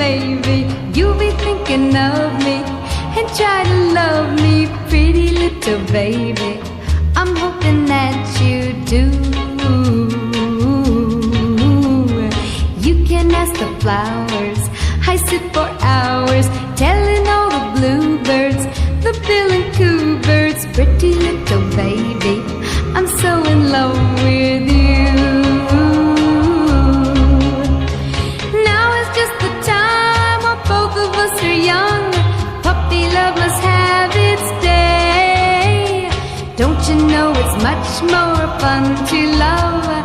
maybe you'll be thinking of me and try to love me, pretty little baby. I'm hoping that you do. You can ask the flowers, I sit for hours telling all the bluebirds, the bill and coo birds, pretty little baby, I'm so in love with you. Now is just the time while both of us are young. Puppy love must have its day. Don't you know it's much more fun to love